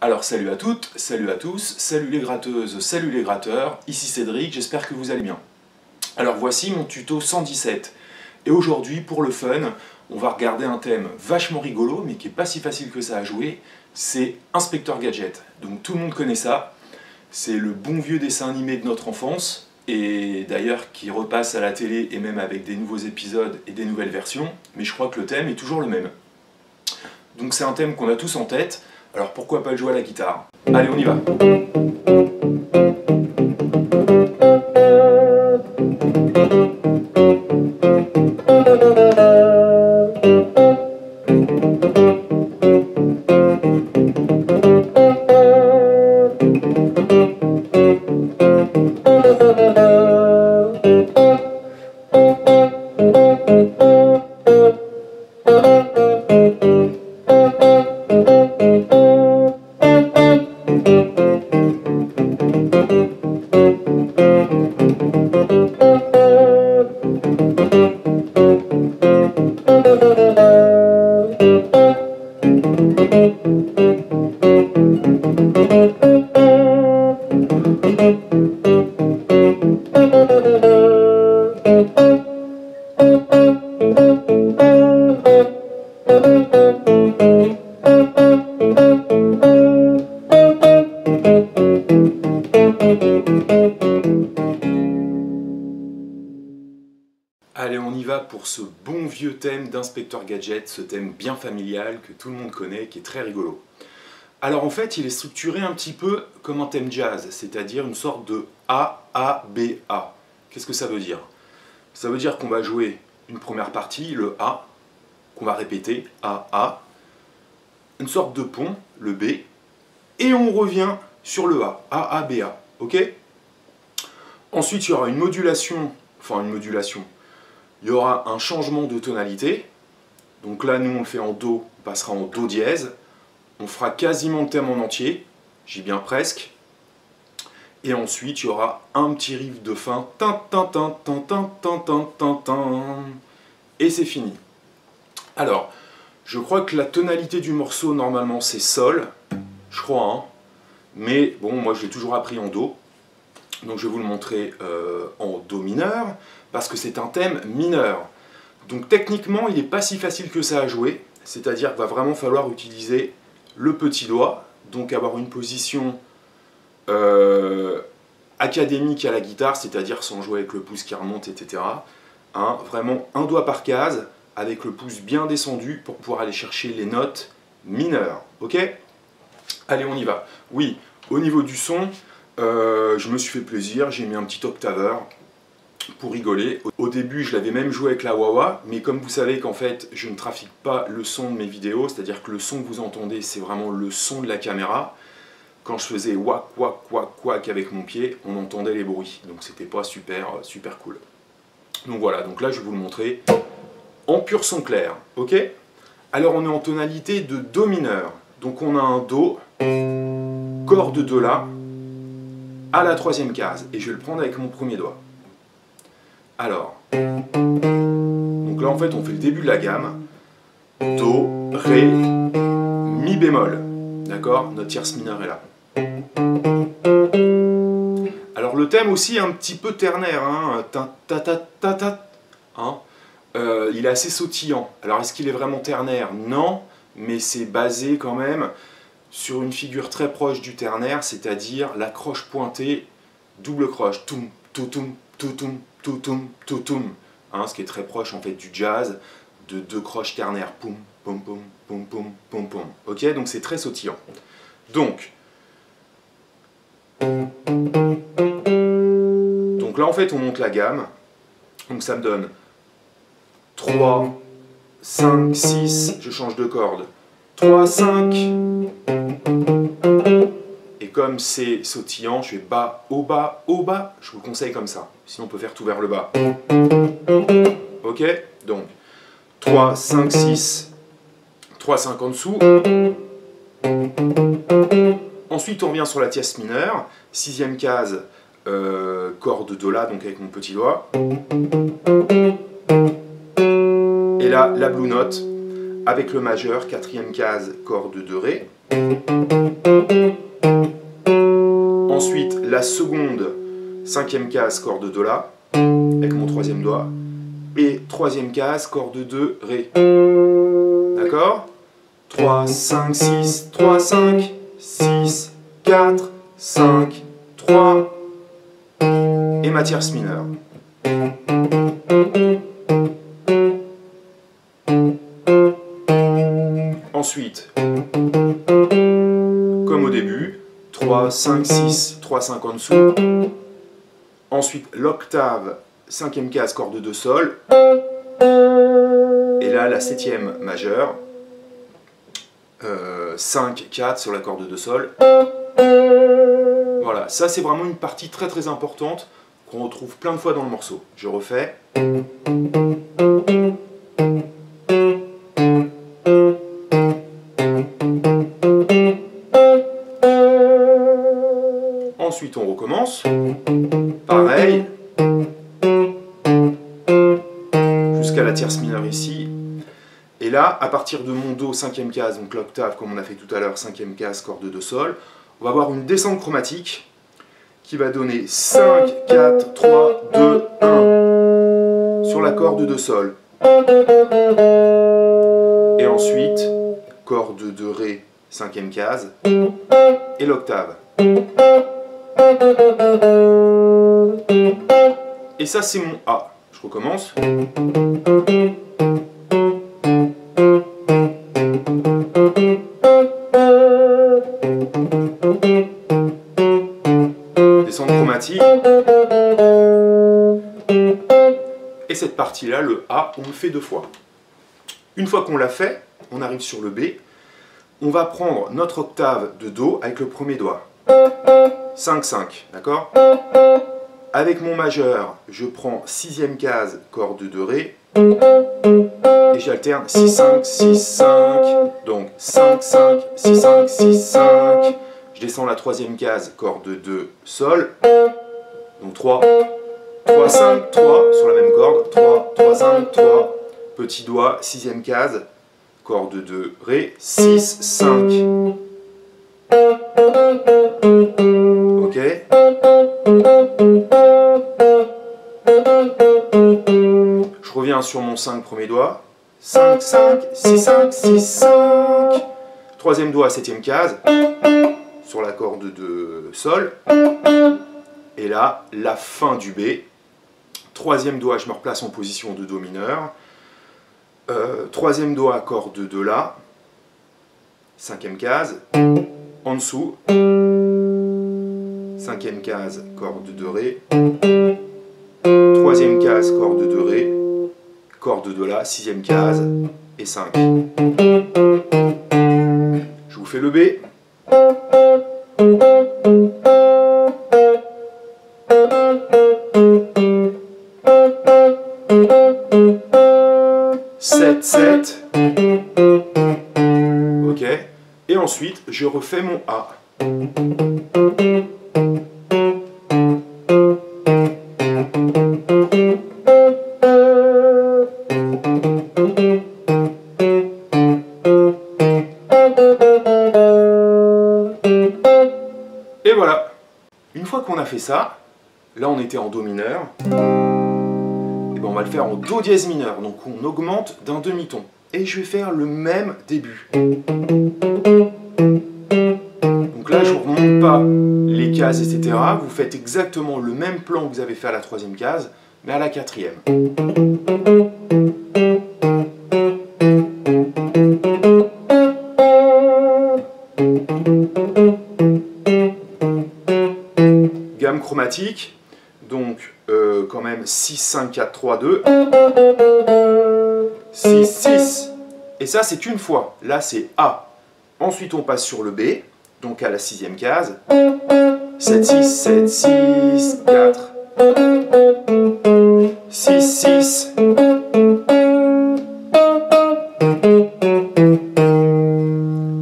Alors salut à toutes, salut à tous, salut les gratteuses, salut les gratteurs, ici Cédric, j'espère que vous allez bien. Alors voici mon tuto 117, et aujourd'hui pour le fun, on va regarder un thème vachement rigolo, mais qui est pas si facile que ça à jouer, c'est Inspecteur Gadget. Donc tout le monde connaît ça, c'est le bon vieux dessin animé de notre enfance, et d'ailleurs qui repasse à la télé et même avec des nouveaux épisodes et des nouvelles versions, mais je crois que le thème est toujours le même. Donc c'est un thème qu'on a tous en tête. Alors pourquoi pas le jouer à la guitare? Allez, on y va! Allez, on y va pour ce bon vieux thème d'Inspecteur Gadget, ce thème bien familial que tout le monde connaît, qui est très rigolo. Alors en fait, il est structuré un petit peu comme un thème jazz, c'est-à-dire une sorte de A-A-B-A. Qu'est-ce que ça veut dire? Ça veut dire qu'on va jouer une première partie, le A, qu'on va répéter, A-A, une sorte de pont, le B, et on revient sur le A, A-A-B-A, ok? Ensuite, il y aura une modulation, il y aura un changement de tonalité. Donc là, nous, on le fait en Do, on passera en Do dièse. On fera quasiment le thème en entier, j'y bien presque. Et ensuite, il y aura un petit riff de fin. Et c'est fini. Alors, je crois que la tonalité du morceau, normalement, c'est Sol. Je crois, hein. Mais bon, moi, je l'ai toujours appris en Do. Donc je vais vous le montrer en Do mineur, parce que c'est un thème mineur. Donc techniquement, il n'est pas si facile que ça à jouer, c'est-à-dire qu'il va vraiment falloir utiliser le petit doigt, donc avoir une position académique à la guitare, c'est-à-dire sans jouer avec le pouce qui remonte, etc. Hein, vraiment un doigt par case, avec le pouce bien descendu, pour pouvoir aller chercher les notes mineures. Ok? Allez, on y va. Oui, au niveau du son, je me suis fait plaisir, j'ai mis un petit octaveur pour rigoler. Au début, je l'avais même joué avec la wah-wah, mais comme vous savez qu'en fait, je ne trafique pas le son de mes vidéos, c'est-à-dire que le son que vous entendez, c'est vraiment le son de la caméra. Quand je faisais wak, wak, wak, wak avec mon pied, on entendait les bruits, donc c'était pas super cool. Donc voilà, donc là, je vais vous le montrer en pur son clair, ok? Alors, on est en tonalité de Do mineur, donc on a un Do, corde de La, à la troisième case, et je vais le prendre avec mon premier doigt. Alors, donc là en fait on fait le début de la gamme, Do, Ré, Mi bémol, d'accord? Notre tierce mineure est là. Alors le thème aussi est un petit peu ternaire, hein, hein? Il est assez sautillant. Alors est-ce qu'il est vraiment ternaire? Non, mais c'est basé quand même sur une figure très proche du ternaire, c'est-à-dire la croche pointée, double croche, toum, toutoum, toutoum, toutoum, toutoum, hein, ce qui est très proche en fait du jazz, de deux croches ternaires, poum, poum, poum, poum, poum, poum, poum. Ok, donc c'est très sautillant. Donc là en fait on monte la gamme, donc ça me donne 3, 5, 6, je change de corde, 3, 5, et comme c'est sautillant, je fais bas, haut, bas, haut, bas, je vous conseille comme ça, sinon on peut faire tout vers le bas. Ok, donc 3, 5, 6, 3, 5 en dessous. Ensuite on revient sur la tierce mineure, sixième case, corde de La, donc avec mon petit doigt. Et là, la blue note, avec le majeur, quatrième case, corde de Ré. la seconde, cinquième case, corde de La, avec mon troisième doigt, et troisième case, corde de Ré. D'accord? 3, 5, 6, 3, 5, 6, 4, 5, 3, et ma tierce mineure. Ensuite, comme au début, 3, 5, 6, 3, 5 en dessous. Ensuite, l'octave, cinquième case, corde de Sol. Et là, la septième majeure. 5, 4 sur la corde de Sol. Voilà, ça c'est vraiment une partie très très importante qu'on retrouve plein de fois dans le morceau. Je refais. Ensuite on recommence. Pareil. Jusqu'à la tierce mineure ici. Et là, à partir de mon Do, cinquième case, donc l'octave comme on a fait tout à l'heure, cinquième case, corde de Sol, on va avoir une descente chromatique qui va donner 5, 4, 3, 2, 1 sur la corde de Sol. Et ensuite, corde de Ré, cinquième case, et l'octave. Et ça, c'est mon A. Je recommence. Descente chromatique. Et cette partie-là, le A, on le fait deux fois. Une fois qu'on l'a fait, on arrive sur le B. On va prendre notre octave de Do avec le premier doigt. 5, 5, d'accord? Avec mon majeur, je prends sixième case, corde de Ré. Et j'alterne 6, 5, 6, 5. Donc 5, 5, 6, 5, 6, 5. Je descends la troisième case, corde de Sol. Donc 3, 3, 5, 3 sur la même corde. 3, 3, 5, 3. Petit doigt, sixième case, corde de Ré. 6, 5. Ok. Je reviens sur mon 5 premier doigt. 5, 5, 6, 5, 6, 5. Troisième doigt, septième case, sur la corde de Sol. Et là, la fin du B. Troisième doigt, je me replace en position de Do mineur. Troisième doigt, corde de La. Cinquième case. En dessous. Cinquième case, corde de Ré. Troisième case, corde de Ré. Corde de La, sixième case. Et 5. Je vous fais le B. 7, 7. Ok. Et ensuite, je refais mon A. Et voilà. Une fois qu'on a fait ça, là on était en Do mineur, et ben on va le faire en Do dièse mineur, donc on augmente d'un demi-ton. Et je vais faire le même début. Donc là je ne remonte pas les cases, etc. Vous faites exactement le même plan que vous avez fait à la troisième case, mais à la quatrième. Gamme chromatique, donc quand même 6, 5, 4, 3, 2, 6, 6, et ça c'est une fois, là c'est A. Ensuite on passe sur le B, donc à la sixième case, 7, 6, 7, 6, 4, 6, 6,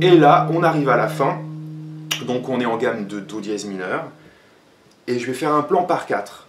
et là on arrive à la fin, donc on est en gamme de Do dièse mineur, et je vais faire un plan par 4.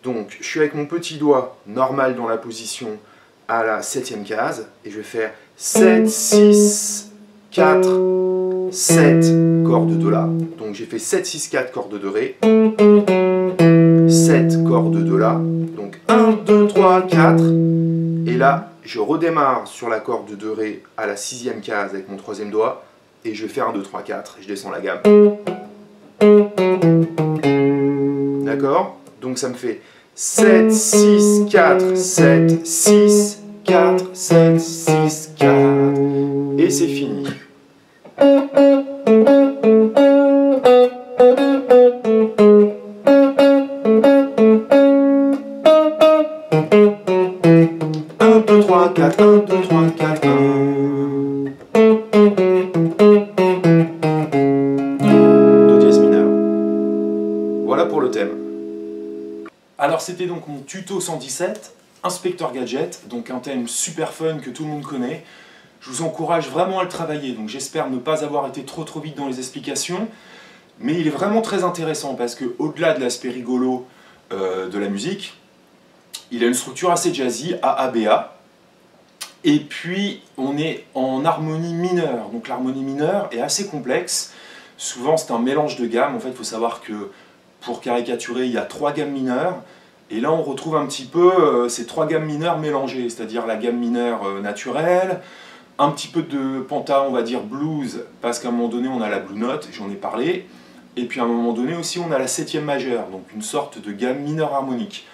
Donc je suis avec mon petit doigt normal dans la position à la septième case, et je vais faire 7, 6, 4, 7 cordes de La. Donc j'ai fait 7, 6, 4 cordes de Ré. 7 cordes de La. Donc 1, 2, 3, 4. Et là, je redémarre sur la corde de Ré à la 6e case avec mon 3e doigt. Et je vais faire 1, 2, 3, 4. Et je descends la gamme. D'accord? Donc ça me fait 7, 6, 4, 7, 6, 4, 7, 6, 4. Et c'est fini. Un, deux, trois, quatre, 1, 2, 3, 4, 1. Do dièse mineur. Voilà pour le thème. Alors c'était donc mon tuto 117, Inspecteur Gadget, donc un thème super fun que tout le monde connaît. Je vous encourage vraiment à le travailler, donc j'espère ne pas avoir été trop vite dans les explications. Mais il est vraiment très intéressant parce que au-delà de l'aspect rigolo de la musique, il a une structure assez jazzy, AABA. Et puis on est en harmonie mineure, donc l'harmonie mineure est assez complexe. Souvent c'est un mélange de gammes, en fait il faut savoir que pour caricaturer il y a 3 gammes mineures. Et là on retrouve un petit peu ces 3 gammes mineures mélangées, c'est-à-dire la gamme mineure naturelle, un petit peu de penta, on va dire blues, parce qu'à un moment donné on a la blue note, j'en ai parlé, et puis à un moment donné aussi on a la 7e majeure, donc une sorte de gamme mineure harmonique.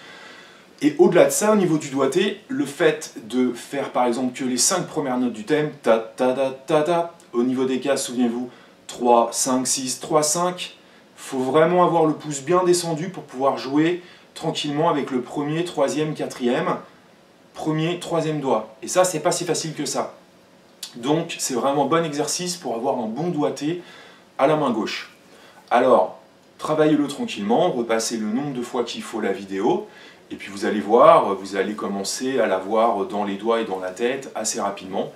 Et au-delà de ça, au niveau du doigté, le fait de faire par exemple que les 5 premières notes du thème, ta ta ta ta ta, au niveau des cases, souvenez-vous, 3, 5, 6, 3, 5, faut vraiment avoir le pouce bien descendu pour pouvoir jouer tranquillement avec le premier, 3e, 4e, premier, 3e doigt. Et ça, c'est pas si facile que ça. Donc, c'est vraiment un bon exercice pour avoir un bon doigté à la main gauche. Alors, travaillez-le tranquillement, repassez le nombre de fois qu'il faut la vidéo, et puis vous allez voir, vous allez commencer à la voir dans les doigts et dans la tête assez rapidement.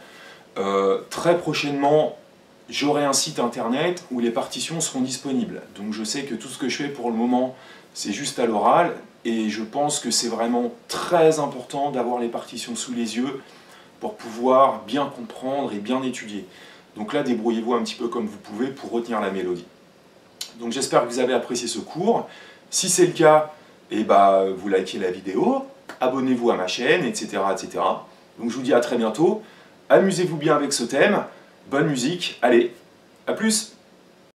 Très prochainement, j'aurai un site internet où les partitions seront disponibles. Donc je sais que tout ce que je fais pour le moment, c'est juste à l'oral, et je pense que c'est vraiment très important d'avoir les partitions sous les yeux pour pouvoir bien comprendre et bien étudier. Donc là, débrouillez-vous un petit peu comme vous pouvez pour retenir la mélodie. Donc j'espère que vous avez apprécié ce cours. Si c'est le cas, eh ben, vous likez la vidéo, abonnez-vous à ma chaîne, etc., etc. Donc je vous dis à très bientôt. Amusez-vous bien avec ce thème. Bonne musique. Allez, à plus!